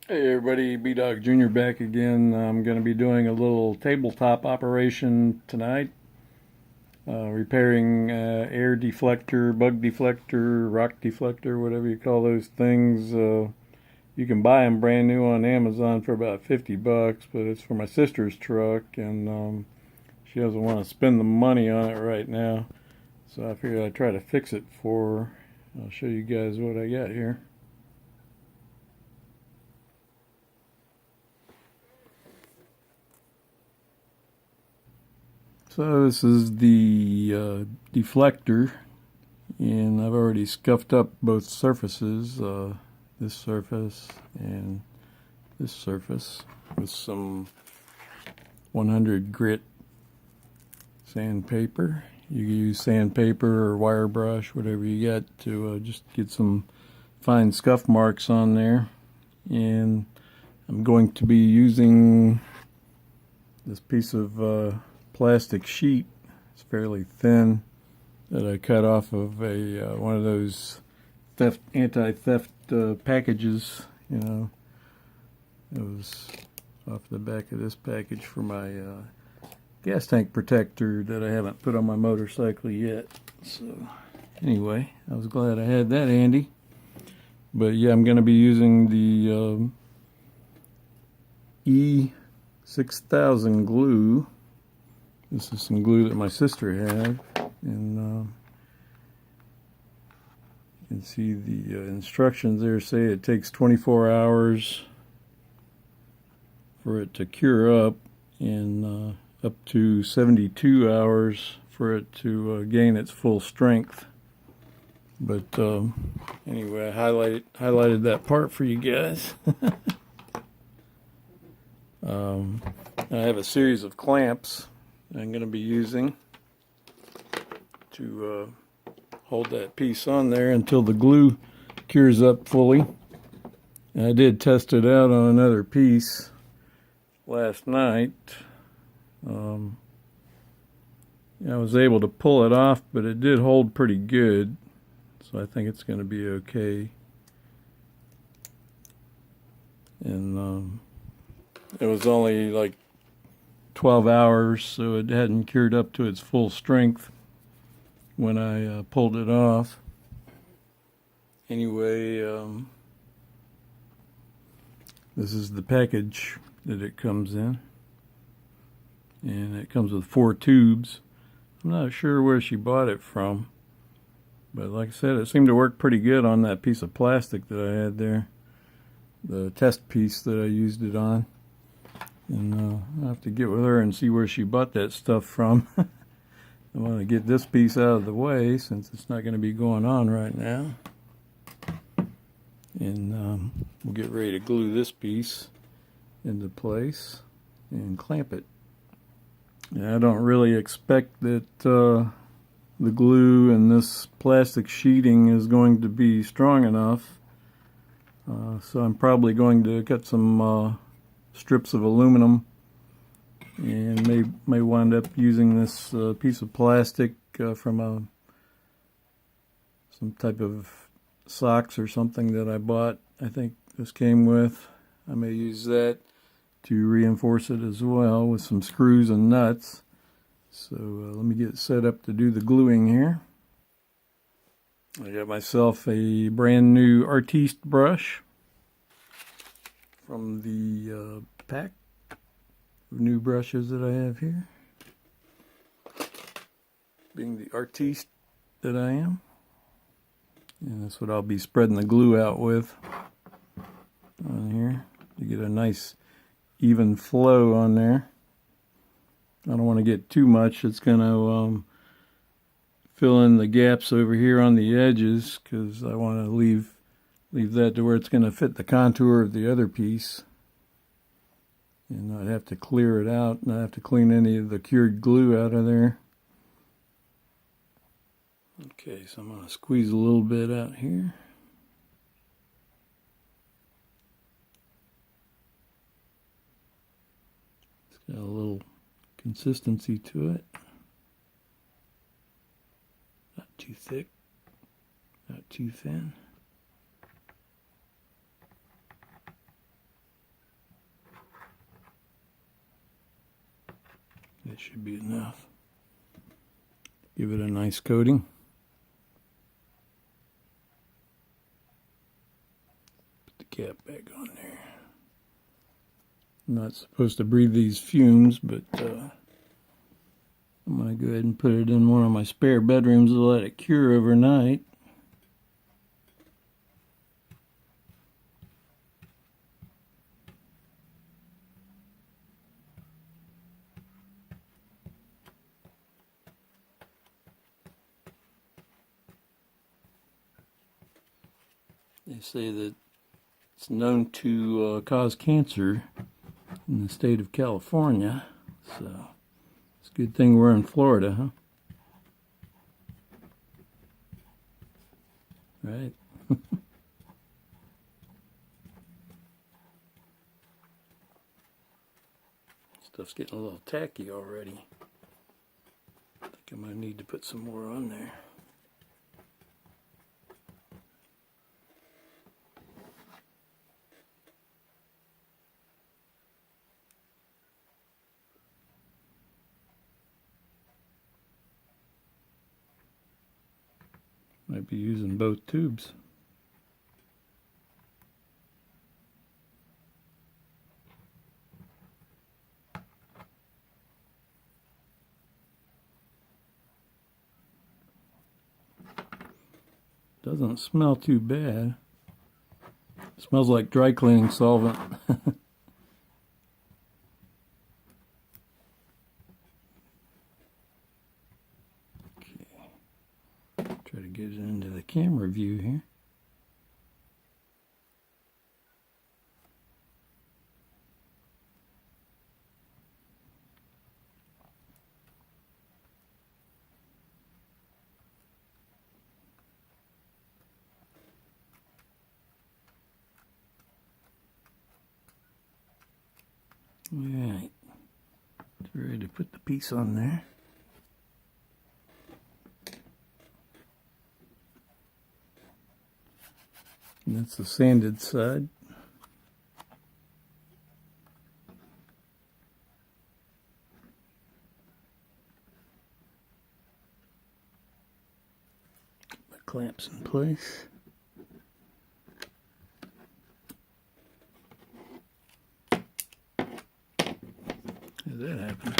Hey everybody, B-Dog Jr. back again. I'm going to be doing a little tabletop operation tonight, repairing air deflector, bug deflector, rock deflector, whatever you call those things. You can buy them brand new on Amazon for about 50 bucks, but it's for my sister's truck, and she doesn't want to spend the money on it right now. So I figured I'd try to fix it for her. I'll show you guys what I got here. So this is the deflector, and I've already scuffed up both surfaces, this surface and this surface, with some 100 grit sandpaper. You can use sandpaper or wire brush, whatever you got, to just get some fine scuff marks on there. And I'm going to be using this piece of plastic sheet. It's fairly thin, that I cut off of a one of those anti-theft packages. You know, it was off the back of this package for my gas tank protector that I haven't put on my motorcycle yet. So anyway, I was glad I had that handy. But yeah, I'm going to be using the E6000 glue. This is some glue that my sister had, and you can see the instructions there say it takes 24 hours for it to cure up, and up to 72 hours for it to gain its full strength. But anyway, I highlighted that part for you guys. I have a series of clamps I'm going to be using to hold that piece on there until the glue cures up fully. And I did test it out on another piece last night. I was able to pull it off, but it did hold pretty good, so I think it's going to be okay. And it was only like 12 hours, so it hadn't cured up to its full strength when I pulled it off. Anyway, this is the package that it comes in, and it comes with 4 tubes. I'm not sure where she bought it from, but like I said, it seemed to work pretty good on that piece of plastic that I had there, the test piece that I used it on. And I'll have to get with her and see where she bought that stuff from. I want to get this piece out of the way since it's not going to be going on right now. And we'll get ready to glue this piece into place and clamp it. And I don't really expect that the glue and this plastic sheeting is going to be strong enough. So I'm probably going to cut some strips of aluminum, and may wind up using this piece of plastic from some type of socks or something that I bought. I think this came with. I may use that to reinforce it as well with some screws and nuts. So let me get set up to do the gluing here. I got myself a brand new artiste brush from the pack of new brushes that I have here. Being the artiste that I am. And that's what I'll be spreading the glue out with on here to get a nice even flow on there. I don't want to get too much. It's going to fill in the gaps over here on the edges, because I want to leave that to where it's going to fit the contour of the other piece. And I'd have to clear it out, and I have to clean any of the cured glue out of there. Okay, so I'm going to squeeze a little bit out here. It's got a little consistency to it. Not too thick, not too thin. That should be enough. Give it a nice coating. Put the cap back on there. I'm not supposed to breathe these fumes, but I'm going to go ahead and put it in one of my spare bedrooms to let it cure overnight. They say that it's known to cause cancer in the state of California, so it's a good thing we're in Florida, huh? Right. Stuff's getting a little tacky already. I think I might need to put some more on there. Might be using both tubes. Doesn't smell too bad. It smells like dry cleaning solvent. Try to get it into the camera view here. Alright, ready to put the piece on there. And that's the sanded side. Get my clamps in place. How did that happen?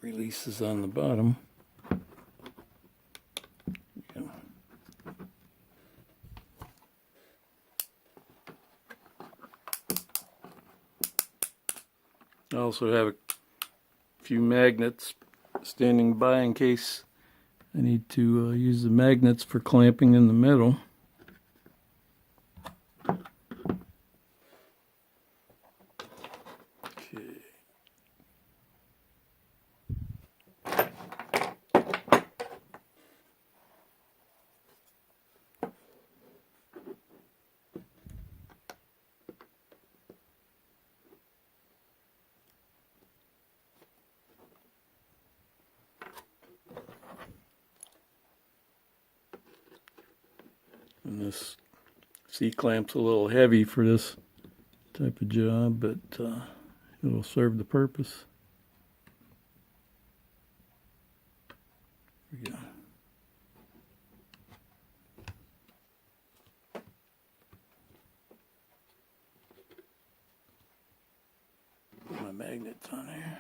Releases on the bottom. I also have a few magnets standing by in case I need to use the magnets for clamping in the middle. Okay. And this C-clamp's a little heavy for this type of job, but it'll serve the purpose. Here we go. Put my magnets on here.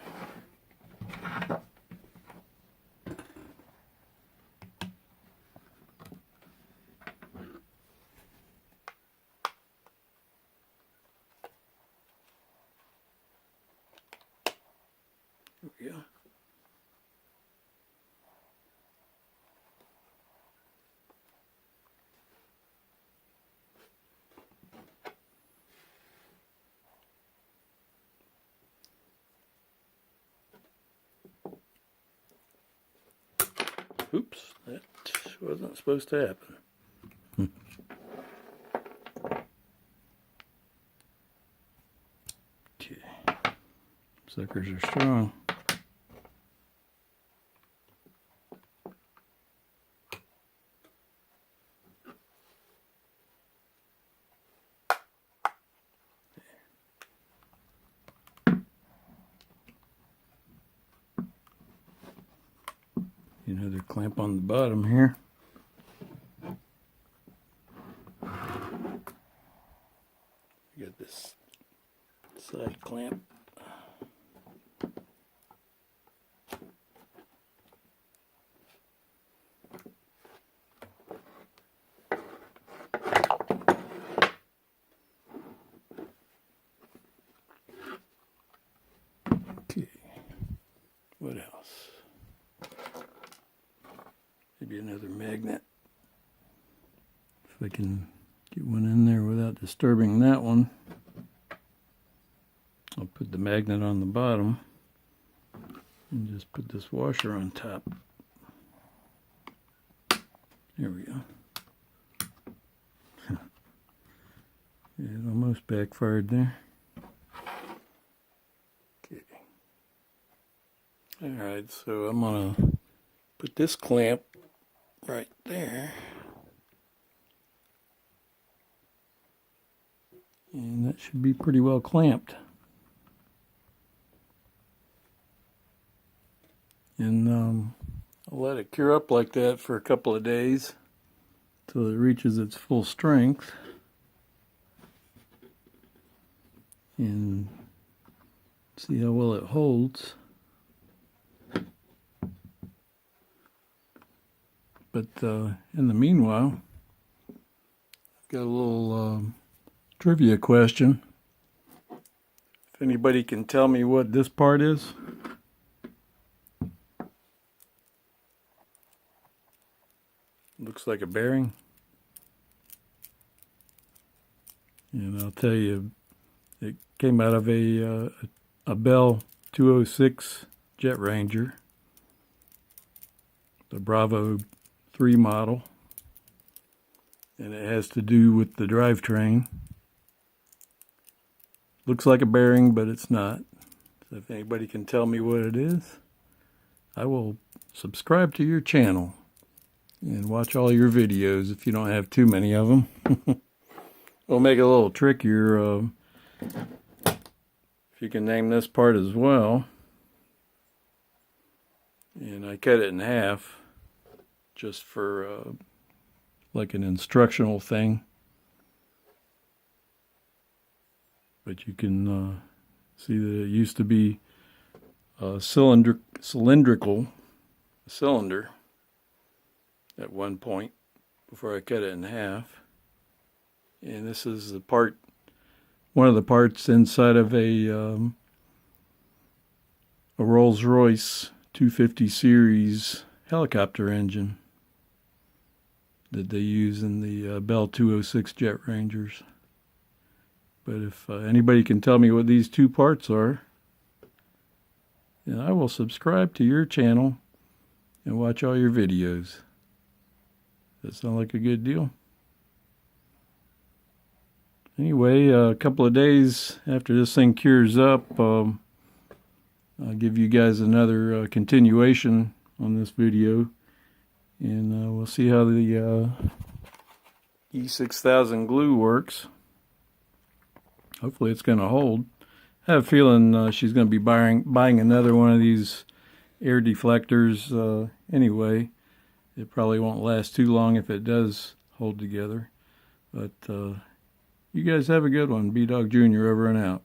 There we go. Oops, that wasn't supposed to happen. Suckers are strong. Another clamp on the bottom here. Got this side clamp. Okay, what else? Maybe another magnet. If I can get one in there without disturbing that one. I'll put the magnet on the bottom and just put this washer on top. There we go. It almost backfired there. Okay. Alright, so I'm gonna put this clamp right there. And that should be pretty well clamped. And I'll let it cure up like that for a couple of days till it reaches its full strength. And see how well it holds. But in the meanwhile, I've got a little trivia question. If anybody can tell me what this part is. Looks like a bearing. And I'll tell you, it came out of a Bell 206 Jet Ranger, the Bravo 3 model, and it has to do with the drivetrain. Looks like a bearing, but it's not. So if anybody can tell me what it is, I will subscribe to your channel and watch all your videos if you don't have too many of them. We'll make it a little trickier if you can name this part as well. And I cut it in half just for like an instructional thing. But you can see that it used to be a cylindrical cylinder at one point before I cut it in half. And this is the part, one of the parts inside of a Rolls-Royce 250 series helicopter engine that they use in the Bell 206 Jet Rangers. But if anybody can tell me what these two parts are, then I will subscribe to your channel and watch all your videos. That sound like a good deal? Anyway, a couple of days after this thing cures up, I'll give you guys another continuation on this video, and we'll see how the E6000 glue works. Hopefully it's going to hold. I have a feeling she's going to be buying another one of these air deflectors anyway. It probably won't last too long if it does hold together. But you guys have a good one. B-Dog Jr. over and out.